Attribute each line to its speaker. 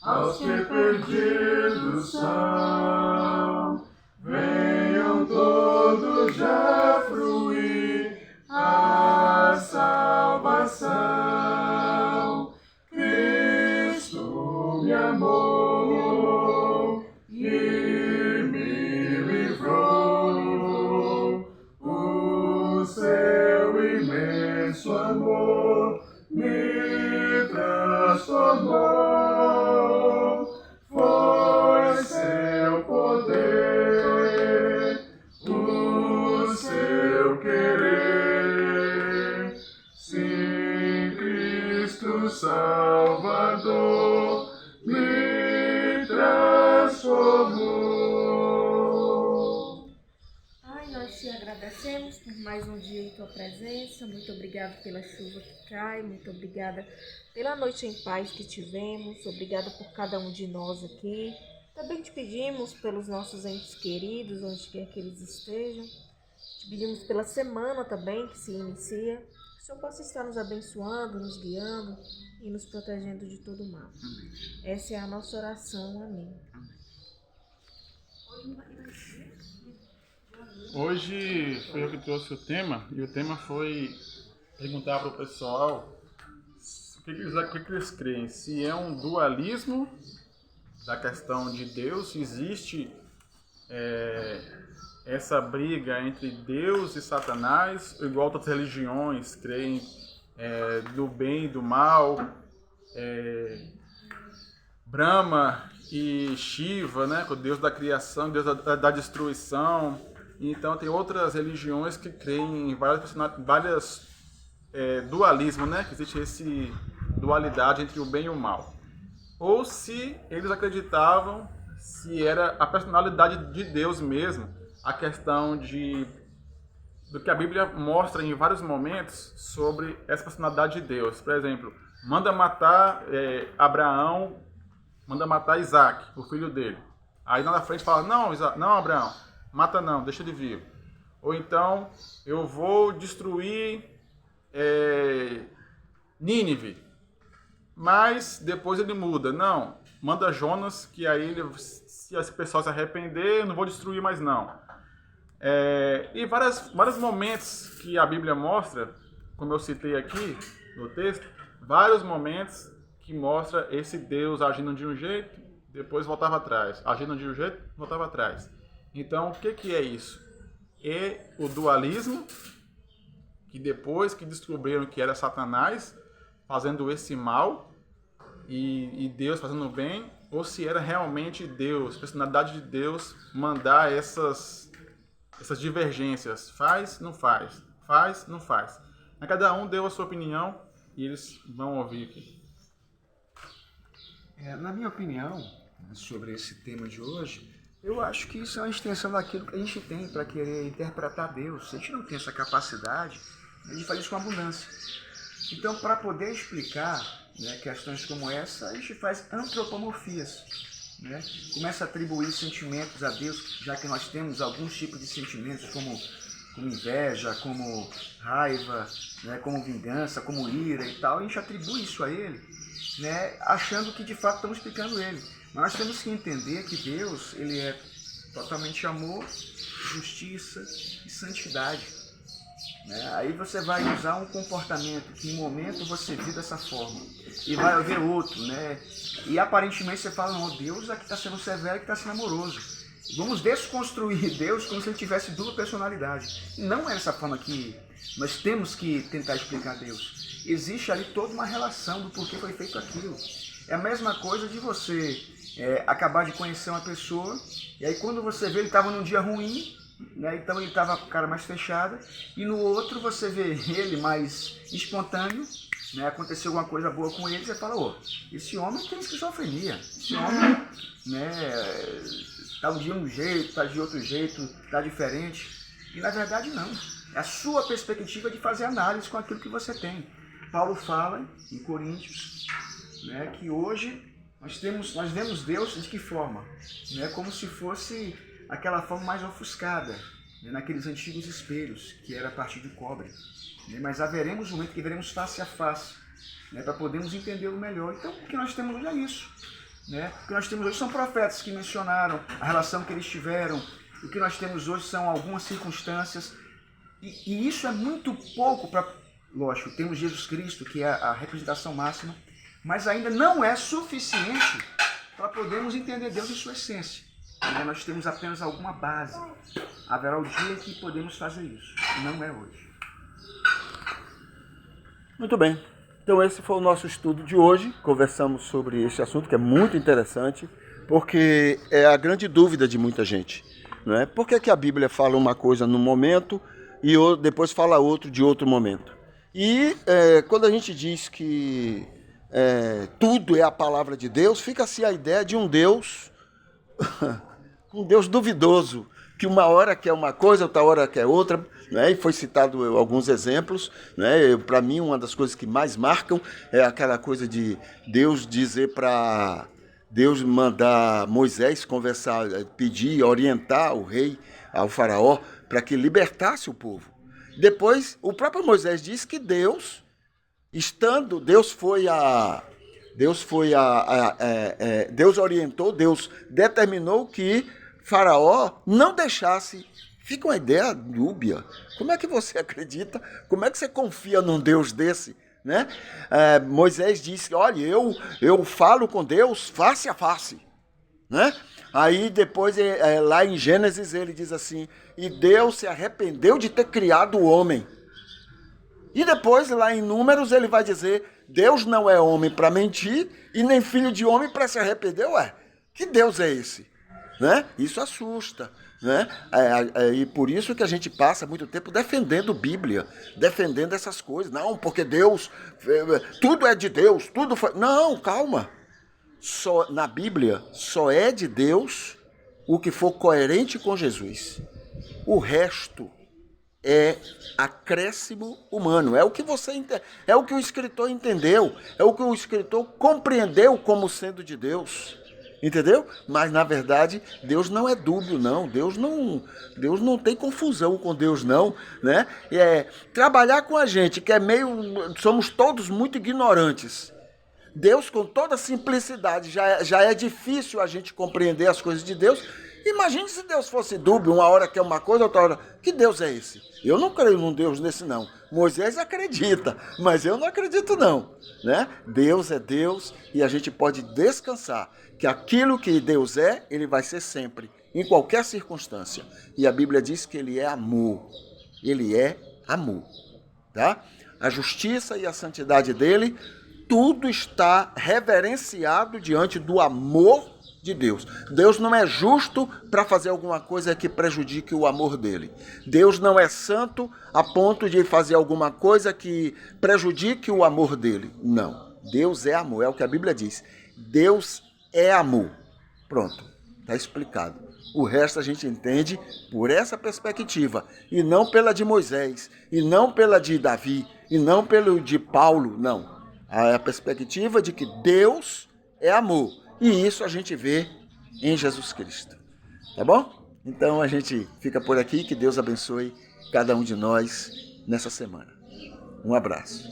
Speaker 1: Aos que perdidos são, venham todos já fruir a salvação. Cristo me amou e me livrou. O seu imenso amor me transformou. Foi seu poder, o seu querer. Sim, Cristo Salvador me transformou.
Speaker 2: Pai, nós te agradecemos por mais um dia em tua presença. Muito obrigada pela chuva que cai, muito obrigada pela noite em paz que tivemos, obrigada por cada um de nós aqui. Também te pedimos pelos nossos entes queridos, onde quer que eles estejam. Te pedimos pela semana também que se inicia, que o Senhor possa estar nos abençoando, nos guiando e nos protegendo de todo mal.
Speaker 3: Amém.
Speaker 2: Essa é a nossa oração. Amém.
Speaker 1: Hoje foi eu que trouxe o tema, e o tema foi perguntar para o pessoal o que eles creem, se é um dualismo da questão de Deus, se existe essa briga entre Deus e Satanás, igual outras religiões creem do bem e do mal, Brahma e Shiva, né, o Deus da criação, Deus da destruição. Então tem outras religiões que creem em várias dualismo, né, que existe esse dualidade entre o bem e o mal. Ou se eles acreditavam se era a personalidade de Deus mesmo, a questão do que a Bíblia mostra em vários momentos sobre essa personalidade de Deus. Por exemplo, manda matar Abraão, manda matar Isaac, o filho dele. Aí lá na frente fala, não, Abraão, mata não, deixa ele vivo. Ou então, eu vou destruir Nínive. Mas depois ele muda. Não, manda Jonas, que aí se esse pessoal se arrepender, eu não vou destruir mais não. E vários momentos que a Bíblia mostra, como eu citei aqui no texto, vários momentos que mostra esse Deus agindo de um jeito, depois voltava atrás. Agindo de um jeito, voltava atrás. Então, o que é isso? É o dualismo, que depois que descobriram que era Satanás fazendo esse mal e Deus fazendo o bem, ou se era realmente Deus, a personalidade de Deus mandar essas divergências. Faz, não faz. Faz, não faz. Cada um deu a sua opinião e eles vão ouvir aqui.
Speaker 3: Na minha opinião, sobre esse tema de hoje, eu acho que isso é uma extensão daquilo que a gente tem para querer interpretar Deus. A gente não tem essa capacidade, a gente faz isso com abundância. Então, para poder explicar, né, questões como essa, a gente faz antropomorfias. Né? Começa a atribuir sentimentos a Deus, já que nós temos alguns tipos de sentimentos, como inveja, como raiva, né, como vingança, como ira e tal. A gente atribui isso a Ele, né, achando que de fato estamos explicando Ele. Mas nós temos que entender que Deus, Ele é totalmente amor, justiça e santidade. Né? Aí você vai usar um comportamento que em um momento você viu dessa forma e vai haver outro, né? E aparentemente você fala, não, Deus aqui está sendo severo, que está sendo amoroso. Vamos desconstruir Deus como se ele tivesse dupla personalidade. Não é dessa forma que nós temos que tentar explicar Deus. Existe ali toda uma relação do porquê foi feito aquilo. É a mesma coisa de você acabar de conhecer uma pessoa e aí quando você vê ele estava num dia ruim, né? Então ele estava com a cara mais fechada, e no outro você vê ele mais espontâneo, né? Aconteceu alguma coisa boa com ele, você fala, esse homem tem esquizofrenia, esse homem, né, tá um dia de um jeito, tá de outro jeito, tá diferente. E na verdade não, é a sua perspectiva de fazer análise com aquilo que você tem. Paulo fala em Coríntios, né, que hoje nós vemos Deus de que forma? Né, como se fosse aquela forma mais ofuscada, né, naqueles antigos espelhos, que era a partir de cobre. Né, mas haveremos um momento que veremos face a face. né, para podermos entendê-lo melhor. Então, o que nós temos hoje é isso. Né? O que nós temos hoje são profetas que mencionaram a relação que eles tiveram. O que nós temos hoje são algumas circunstâncias. E isso é muito pouco para... Lógico, temos Jesus Cristo, que é a representação máxima, mas ainda não é suficiente para podermos entender Deus em sua essência. Né? Nós temos apenas alguma base. Haverá o dia que podemos fazer isso. Não é hoje.
Speaker 4: Muito bem. Então esse foi o nosso estudo de hoje. Conversamos sobre este assunto que é muito interessante, porque é a grande dúvida de muita gente. Não é? Por que a Bíblia fala uma coisa num momento e depois fala outro de outro momento? E quando a gente diz que tudo é a palavra de Deus, fica-se a ideia de um Deus duvidoso, que uma hora quer uma coisa, outra hora quer outra, né? E foi citado alguns exemplos, né? Para mim, uma das coisas que mais marcam é aquela coisa de Deus dizer para... Deus mandar Moisés conversar, pedir, orientar o rei, ao faraó, para que libertasse o povo. Depois, o próprio Moisés disse que Deus orientou, Deus determinou que Faraó não deixasse. Fica uma ideia dúbia. Como é que você acredita? Como é que você confia num Deus desse? Né? Moisés disse, olha, eu falo com Deus face a face. Né? Aí depois, lá em Gênesis, ele diz assim, e Deus se arrependeu de ter criado o homem. E depois, lá em Números, ele vai dizer, Deus não é homem para mentir e nem filho de homem para se arrepender. Ué, que Deus é esse? Né? Isso assusta. Né? E por isso que a gente passa muito tempo defendendo Bíblia, defendendo essas coisas. Não, porque Deus, tudo é de Deus, tudo foi... Não, calma. Na Bíblia, só é de Deus o que for coerente com Jesus. O resto é acréscimo humano. É o que é o que o escritor entendeu, é o que o escritor compreendeu como sendo de Deus. Entendeu? Mas, na verdade, Deus não é dúbio, não. Deus não tem confusão com Deus, não. Né? Trabalhar com a gente, que somos todos muito ignorantes. Deus, com toda simplicidade, já é difícil a gente compreender as coisas de Deus. Imagine se Deus fosse dúbio, uma hora quer uma coisa, outra hora... Que Deus é esse? Eu não creio num Deus desse, não. Moisés acredita, mas eu não acredito, não. Né? Deus é Deus e a gente pode descansar que aquilo que Deus é, ele vai ser sempre, em qualquer circunstância. E a Bíblia diz que ele é amor. Ele é amor. Tá? A justiça e a santidade dele, tudo está reverenciado diante do amor de Deus. Deus não é justo para fazer alguma coisa que prejudique o amor dele. Deus não é santo a ponto de fazer alguma coisa que prejudique o amor dele. Não. Deus é amor, é o que a Bíblia diz. Deus é amor. Pronto, está explicado. O resto a gente entende por essa perspectiva, e não pela de Moisés, e não pela de Davi, e não pelo de Paulo, não. A perspectiva de que Deus é amor. E isso a gente vê em Jesus Cristo. Tá bom? Então a gente fica por aqui. Que Deus abençoe cada um de nós nessa semana. Um abraço.